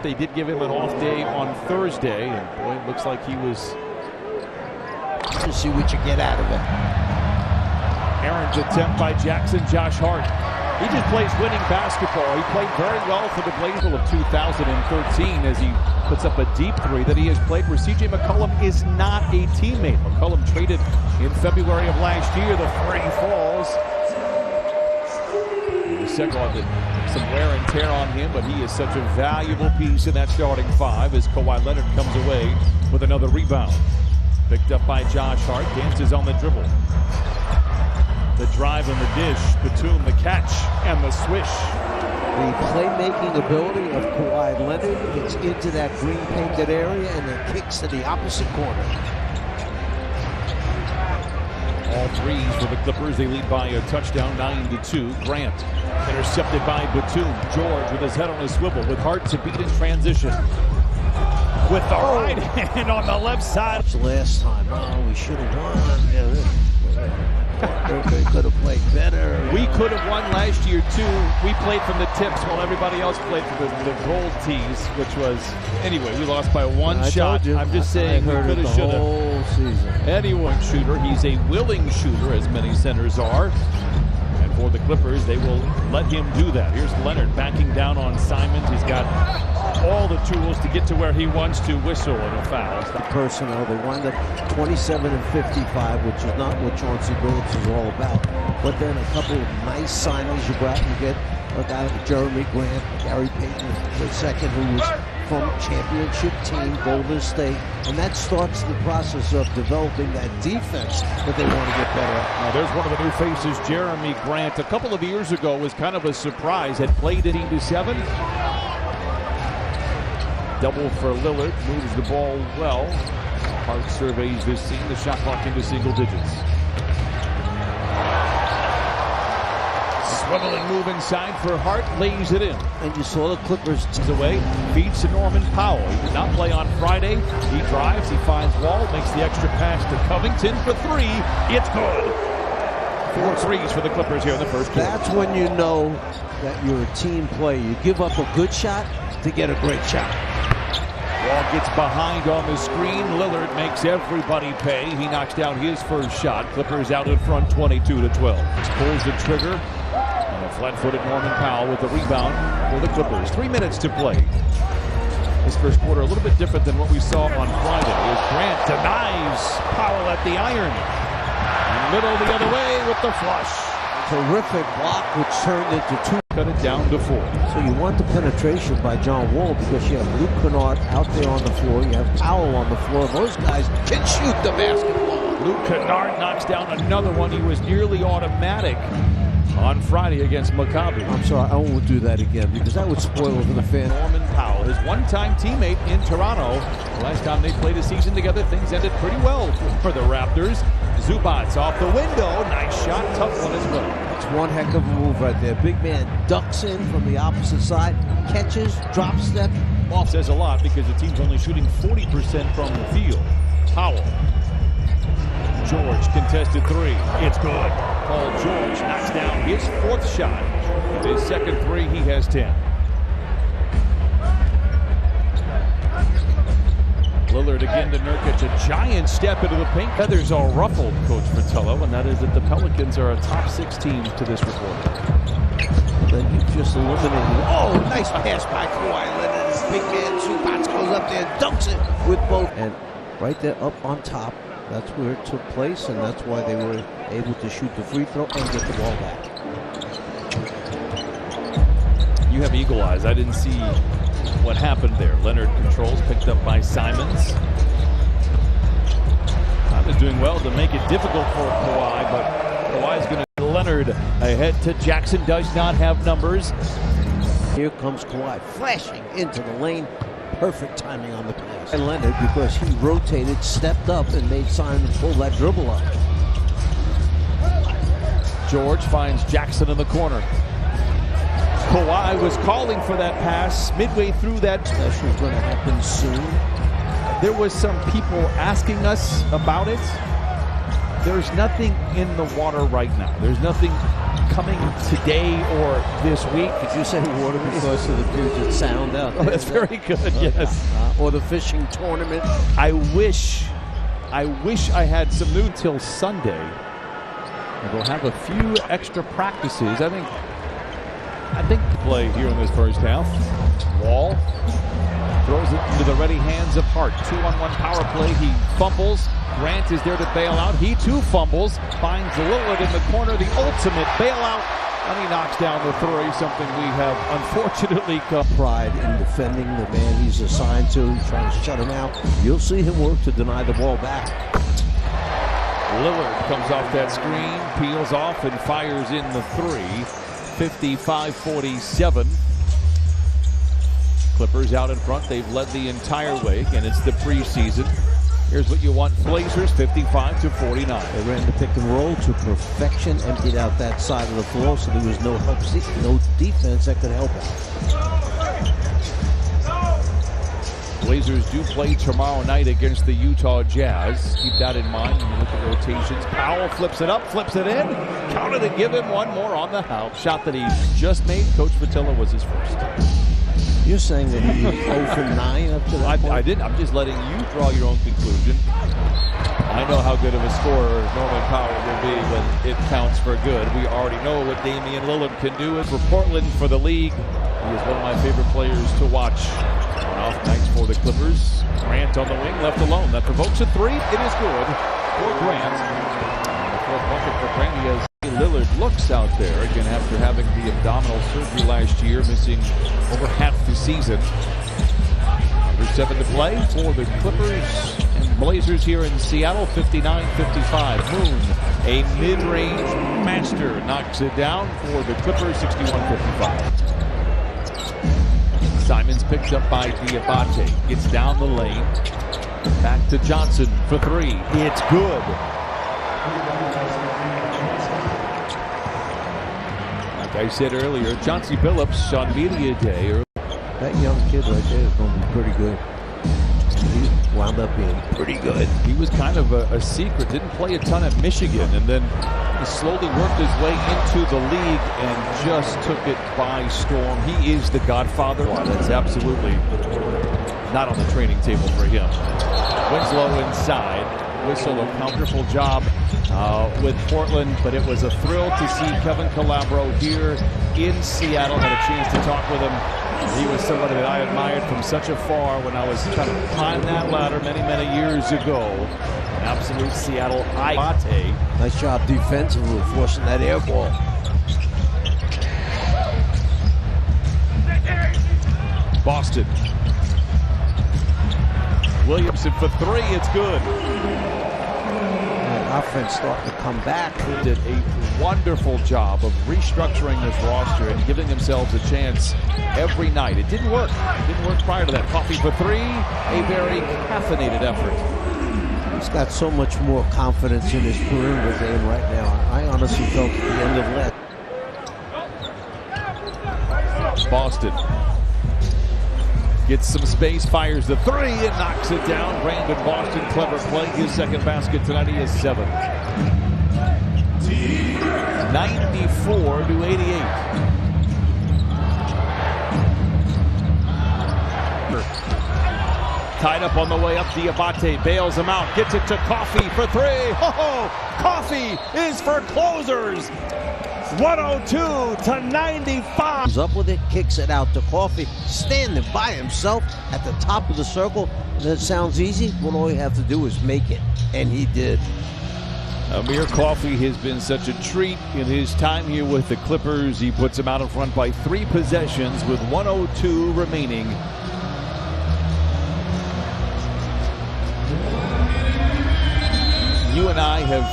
They did give him an off day on Thursday, and boy, it looks like he was. To see what you get out of it. Aaron's attempt by Jackson, Josh Hart. He just plays winning basketball. He played very well for the Blazers of 2013 as he puts up a deep three that he has played where C.J. McCollum is not a teammate. McCollum traded in February of last year. The three falls. The second one, some wear and tear on him, but he is such a valuable piece in that starting five as Kawhi Leonard comes away with another rebound. Picked up by Josh Hart, dances on the dribble. The drive and the dish, Batum, the catch, and the swish. The playmaking ability of Kawhi Leonard gets into that green painted area and then kicks to the opposite corner. All threes for the Clippers. They lead by a touchdown, 9-2. Grant intercepted by Batum. George with his head on a swivel with Hart to beat in transition. With the right hand on the left side. Last time, we should have won. They could have played better. We could have won last year too. We played from the tips while everybody else played for the gold tees, which was, anyway, we lost by one shot. I'm just saying, we could have, should have. Anyone shooter. He's a willing shooter, as many centers are. And for the Clippers, they will let him do that. Here's Leonard backing down on Simons. He's got all the tools to get to where he wants to whistle and a foul. The personnel, they wind up 27 and 55, which is not what Chauncey Billups is all about. But then a couple of nice signings. You go out and get a guy like Jeremy Grant, Gary Payton II, who was from championship team, Golden State. And that starts the process of developing that defense that they want to get better at. Now there's one of the new faces, Jeremy Grant. A couple of years ago was kind of a surprise. Had played at 8-7. Double for Lillard, moves the ball well. Hart surveys this scene, the shot clock into single digits. Swiveling move inside for Hart, lays it in. And you saw the Clippers away, feeds to Norman Powell. He did not play on Friday. He drives, he finds Wall, makes the extra pass to Covington for three. It's good. 4 threes for the Clippers here in the first quarter. That's when you know that you're a team player. You give up a good shot to get a great shot. Wall gets behind on the screen. Lillard makes everybody pay. He knocks down his first shot. Clippers out in front 22-12. Pulls the trigger. And a flat-footed Norman Powell with the rebound for the Clippers. 3 minutes to play. This first quarter a little bit different than what we saw on Friday as Grant denies Powell at the iron. And Little the other way with the flush. Terrific block which turned into 2. Cut it down to 4. So you want the penetration by John Wall because you have Luke Kennard out there on the floor. You have Powell on the floor. Those guys can shoot the basketball. Luke Kennard knocks down another one. He was nearly automatic on Friday against Maccabi. I'm sorry, I won't do that again because that would spoil it for the fan. Norman Powell, his one-time teammate in Toronto. The last time they played a season together, things ended pretty well for the Raptors. Zubats off the window. Nice shot, tough one as well. That's one heck of a move right there. Big man ducks in from the opposite side, catches, drop step. Off says a lot because the team's only shooting 40% from the field. Powell. George contested three. It's good. Paul George knocks down his 4th shot. With his second three, he has 10. Lillard again to Nurkic, a giant step into the paint. Feathers are ruffled, Coach Fratello, and that is that the Pelicans are a top 6 team to this report. Then you just eliminated. Oh, nice pass by Kawhi Leonard. His big man Zubats goes up there and dunks it with both. And right there up on top, that's where it took place, and that's why they were able to shoot the free throw and get the ball back. You have eagle eyes. I didn't see what happened there. Leonard controls, picked up by Simons. Simons doing well to make it difficult for Kawhi, but Kawhi's going to Leonard ahead to Jackson. Does not have numbers. Here comes Kawhi flashing into the lane. Perfect timing on the pass. And Leonard, because he rotated, stepped up, and made Simons pull that dribble up. George finds Jackson in the corner. Kawhi was calling for that pass midway through that. Special is going to happen soon. There was some people asking us about it. There's nothing in the water right now. There's nothing coming today or this week. Did you say water because of the Puget Sound out there? Oh, that's very good, yes. Or the fishing tournament. I wish I had some news till Sunday. And we'll have a few extra practices. I think play here in this first half. Wall throws it into the ready hands of Hart. 2-on-1 power play. He fumbles. Grant is there to bail out. He too fumbles. Finds Lillard in the corner. The ultimate bailout. And he knocks down the three. Something we have unfortunately come. Pride in defending the man he's assigned to. He's trying to shut him out. You'll see him work to deny the ball back. Lillard comes off that screen, peels off, and fires in the three. 55-47. Clippers out in front. They've led the entire way, and it's the preseason. Here's what you want, Blazers, 55-49. They ran the pick and roll to perfection, emptied out that side of the floor, so there was no defense that could help out. Blazers do play tomorrow night against the Utah Jazz. Keep that in mind when you look at rotations. Powell flips it up, flips it in. Counted to give him one more on the house. Shot that he just made. Coach Fatilla was his first. You're saying that he was 0 for 9 up to that point? I didn't. I'm just letting you draw your own conclusion. I know how good of a scorer Norman Powell will be when it counts for good. We already know what Damian Lillard can do. For Portland, for the league, he is one of my favorite players to watch. Off nights for the Clippers. Grant on the wing, left alone. That provokes a three. It is good for Grant. The fourth bucket for Grant. He has Lillard looks out there again after having the abdominal surgery last year, missing over half the season. Number 7 to play for the Clippers and Blazers here in Seattle. 59-55. Moon, a mid-range master, knocks it down for the Clippers. 61-55. Simons picked up by Diabate. Gets down the lane. Back to Johnson for three. It's good. Like I said earlier, Chauncey Billups on media day. That young kid right there is going to be pretty good. He wound up being pretty good. He was kind of a secret. Didn't play a ton at Michigan, and then he slowly worked his way into the league and just took it by storm. He is the godfather. Well, that's absolutely not on the training table for him. Winslow inside. Whistle, a wonderful job with Portland, but it was a thrill to see Kevin Calabro here in Seattle. Had a chance to talk with him. He was somebody that I admired from such afar when I was trying to climb that ladder many, many years ago. An absolute Seattle Diabate. Nice job defensively, forcing that air ball. Boston. Williamson for three. It's good. Offense starting to come back. Did a wonderful job of restructuring this roster and giving themselves a chance every night. It didn't work. It didn't work prior to that. Coffee for three, a very caffeinated effort. He's got so much more confidence in his perimeter game right now. I honestly felt at the end of last. Boston gets some space, fires the three, and knocks it down. Brandon Boston, clever play. His second basket tonight. He is 7. 94-88. Tied up on the way up, Diabate bails him out, gets it to Coffee for three. Oh, Coffee is for closers. 102-95. He's up with it, kicks it out to Coffee, standing by himself at the top of the circle. That sounds easy. Well, all you have to do is make it, and he did. Amir Coffee has been such a treat in his time here with the Clippers. He puts them out in front by 3 possessions with 102 remaining. You and I have